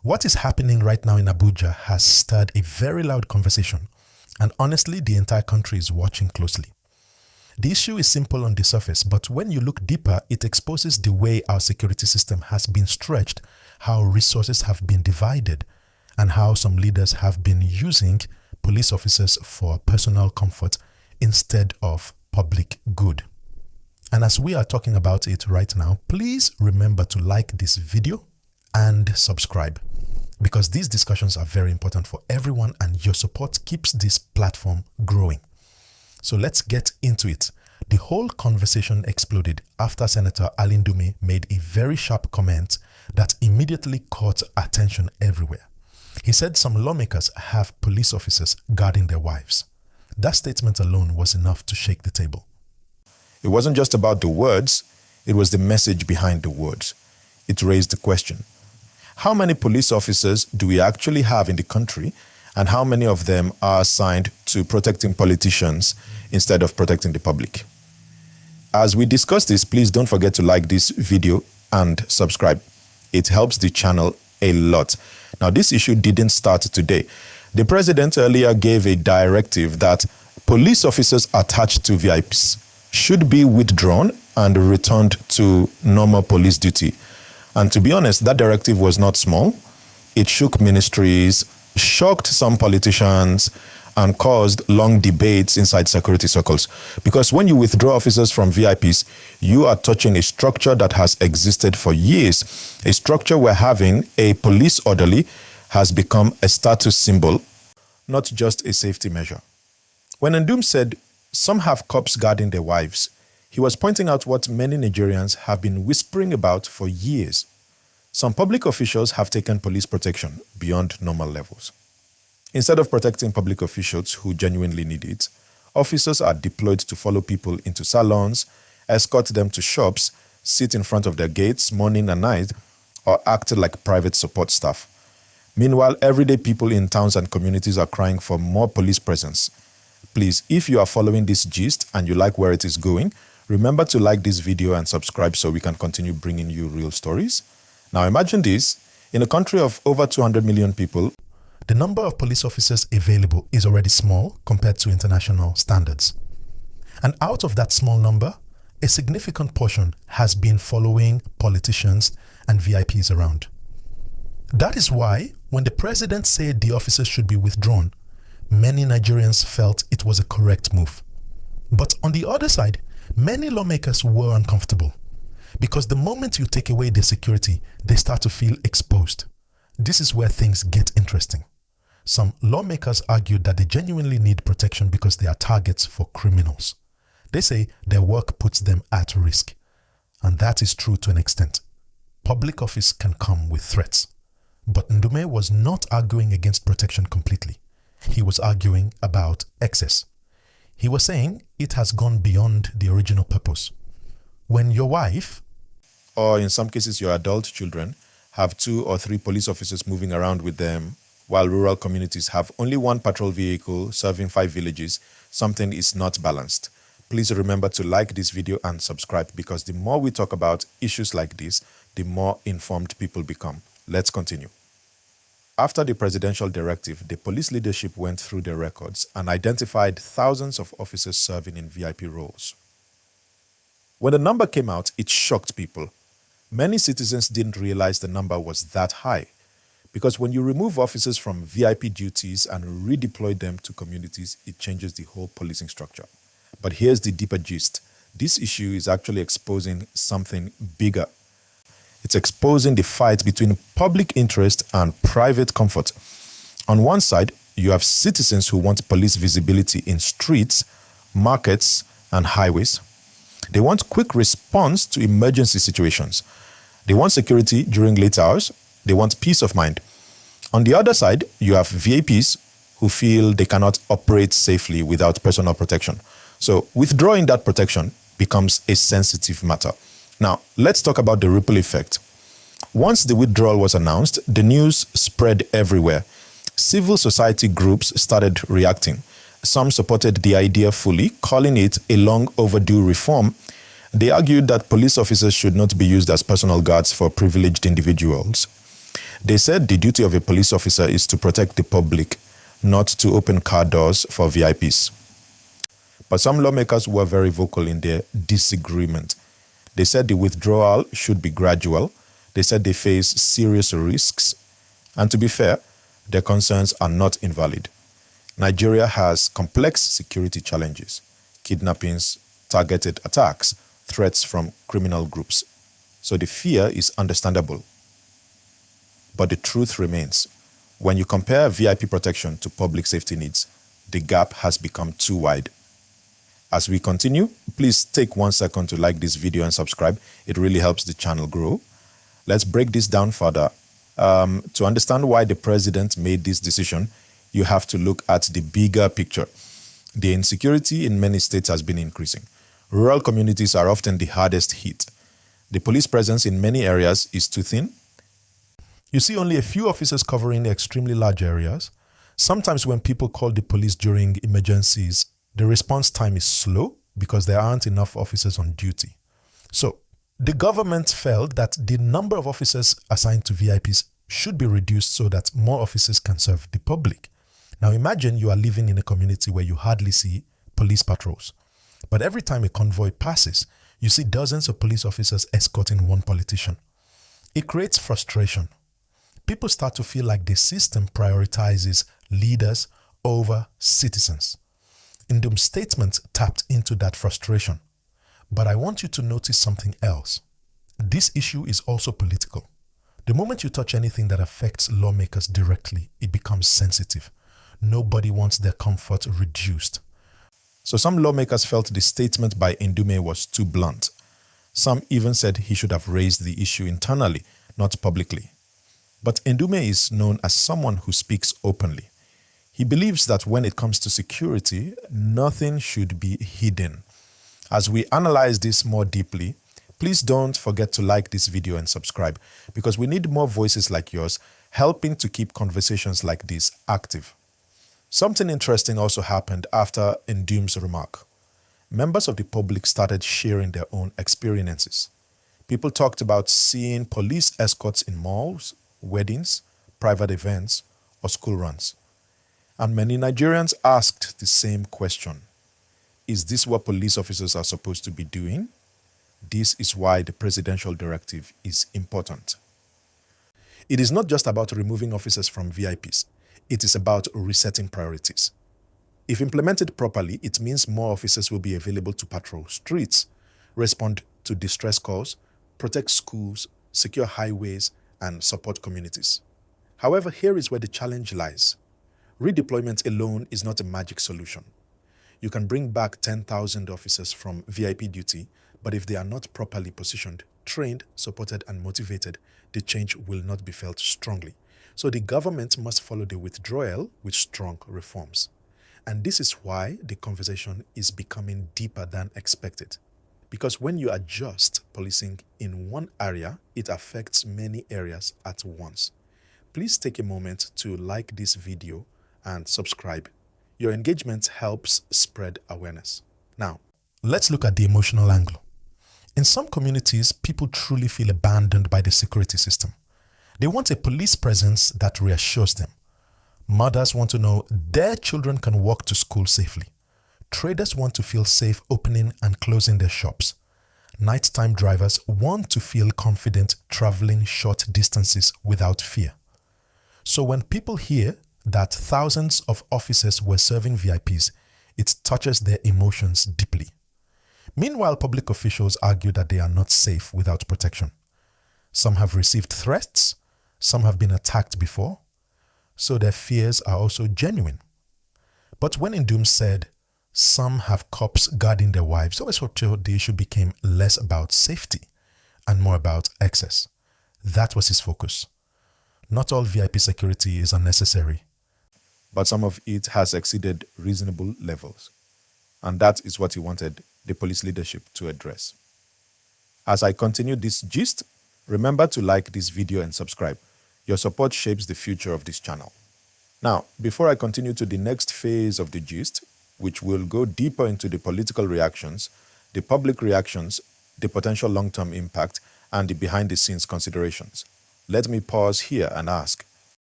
What is happening right now in Abuja has stirred a very loud conversation, and honestly, the entire country is watching closely. The issue is simple on the surface, but when you look deeper, it exposes the way our security system has been stretched, how resources have been divided, and how some leaders have been using police officers for personal comfort instead of public good. And as we are talking about it right now, please remember to like this video and subscribe, because these discussions are very important for everyone and your support keeps this platform growing. So let's get into it. The whole conversation exploded after Senator Ndume made a very sharp comment that immediately caught attention everywhere. He said some lawmakers have police officers guarding their wives. That statement alone was enough to shake the table. It wasn't just about the words, it was the message behind the words. It raised the question: how many police officers do we actually have in the country, and how many of them are assigned to protecting politicians instead of protecting the public? As we discuss this, please don't forget to like this video and subscribe. It helps the channel a lot. Now, this issue didn't start today. The president earlier gave a directive that police officers attached to VIPs should be withdrawn and returned to normal police duty. And to be honest, that directive was not small. It shook ministries, shocked some politicians, and caused long debates inside security circles. Because when you withdraw officers from VIPs, you are touching a structure that has existed for years. A structure where having a police orderly has become a status symbol, not just a safety measure. When Ndume said some have cops guarding their wives, he was pointing out what many Nigerians have been whispering about for years. Some public officials have taken police protection beyond normal levels. Instead of protecting public officials who genuinely need it, officers are deployed to follow people into salons, escort them to shops, sit in front of their gates morning and night, or act like private support staff. Meanwhile, everyday people in towns and communities are crying for more police presence. Please, if you are following this gist and you like where it is going, remember to like this video and subscribe so we can continue bringing you real stories. Now imagine this: in a country of over 200 million people, the number of police officers available is already small compared to international standards. And out of that small number, a significant portion has been following politicians and VIPs around. That is why when the president said the officers should be withdrawn, many Nigerians felt it was a correct move. But on the other side, many lawmakers were uncomfortable, because the moment you take away their security, they start to feel exposed. This is where things get interesting. Some lawmakers argued that they genuinely need protection because they are targets for criminals. They say their work puts them at risk. And that is true to an extent. Public office can come with threats. But Ndume was not arguing against protection completely. He was arguing about excess. He was saying it has gone beyond the original purpose. When your wife, or in some cases your adult children, have 2 or 3 police officers moving around with them, while rural communities have only 1 patrol vehicle serving 5 villages, something is not balanced. Please remember to like this video and subscribe, because the more we talk about issues like this, the more informed people become. Let's continue. After the presidential directive, the police leadership went through their records and identified thousands of officers serving in VIP roles. When the number came out, it shocked people. Many citizens didn't realize the number was that high, because when you remove officers from VIP duties and redeploy them to communities, it changes the whole policing structure. But here's the deeper gist. This issue is actually exposing something bigger. It's exposing the fight between public interest and private comfort. On one side, you have citizens who want police visibility in streets, markets, and highways. They want quick response to emergency situations. They want security during late hours. They want peace of mind. On the other side, you have VIPs who feel they cannot operate safely without personal protection. So withdrawing that protection becomes a sensitive matter. Now, let's talk about the ripple effect. Once the withdrawal was announced, the news spread everywhere. Civil society groups started reacting. Some supported the idea fully, calling it a long overdue reform. They argued that police officers should not be used as personal guards for privileged individuals. They said the duty of a police officer is to protect the public, not to open car doors for VIPs. But some lawmakers were very vocal in their disagreement. They said the withdrawal should be gradual. They said they face serious risks. And to be fair, their concerns are not invalid. Nigeria has complex security challenges, kidnappings, targeted attacks, threats from criminal groups. So the fear is understandable. But the truth remains. When you compare VIP protection to public safety needs, the gap has become too wide. As we continue, please take 1 second to like this video and subscribe. It really helps the channel grow. Let's break this down further. To understand why the president made this decision, you have to look at the bigger picture. The insecurity in many states has been increasing. Rural communities are often the hardest hit. The police presence in many areas is too thin. You see only a few officers covering extremely large areas. Sometimes when people call the police during emergencies, the response time is slow because there aren't enough officers on duty. So the government felt that the number of officers assigned to VIPs should be reduced so that more officers can serve the public. Now imagine you are living in a community where you hardly see police patrols. But every time a convoy passes, you see dozens of police officers escorting one politician. It creates frustration. People start to feel like the system prioritizes leaders over citizens. Ndume's statement tapped into that frustration. But I want you to notice something else. This issue is also political. The moment you touch anything that affects lawmakers directly, it becomes sensitive. Nobody wants their comfort reduced. So some lawmakers felt the statement by Ndume was too blunt. Some even said he should have raised the issue internally, not publicly. But Ndume is known as someone who speaks openly. He believes that when it comes to security, nothing should be hidden. As we analyze this more deeply, please don't forget to like this video and subscribe because we need more voices like yours helping to keep conversations like this active. Something interesting also happened after Ndume's remark. Members of the public started sharing their own experiences. People talked about seeing police escorts in malls, weddings, private events, or school runs. And many Nigerians asked the same question. Is this what police officers are supposed to be doing? This is why the presidential directive is important. It is not just about removing officers from VIPs. It is about resetting priorities. If implemented properly, it means more officers will be available to patrol streets, respond to distress calls, protect schools, secure highways, and support communities. However, here is where the challenge lies. Redeployment alone is not a magic solution. You can bring back 10,000 officers from VIP duty, but if they are not properly positioned, trained, supported, and motivated, the change will not be felt strongly. So the government must follow the withdrawal with strong reforms. And this is why the conversation is becoming deeper than expected. Because when you adjust policing in one area, it affects many areas at once. Please take a moment to like this video and subscribe. Your engagement helps spread awareness. Now, let's look at the emotional angle. In some communities, people truly feel abandoned by the security system. They want a police presence that reassures them. Mothers want to know their children can walk to school safely. Traders want to feel safe opening and closing their shops. Nighttime drivers want to feel confident traveling short distances without fear. So when people hear that thousands of officers were serving VIPs, it touches their emotions deeply. Meanwhile, public officials argue that they are not safe without protection. Some have received threats, some have been attacked before, so their fears are also genuine. But when Ndume said, some have cops guarding their wives, always thought the issue became less about safety and more about excess. That was his focus. Not all VIP security is unnecessary, but some of it has exceeded reasonable levels. And that is what he wanted the police leadership to address. As I continue this gist, remember to like this video and subscribe. Your support shapes the future of this channel. Now, before I continue to the next phase of the gist, which will go deeper into the political reactions, the public reactions, the potential long-term impact, and the behind-the-scenes considerations, Let me pause here and ask,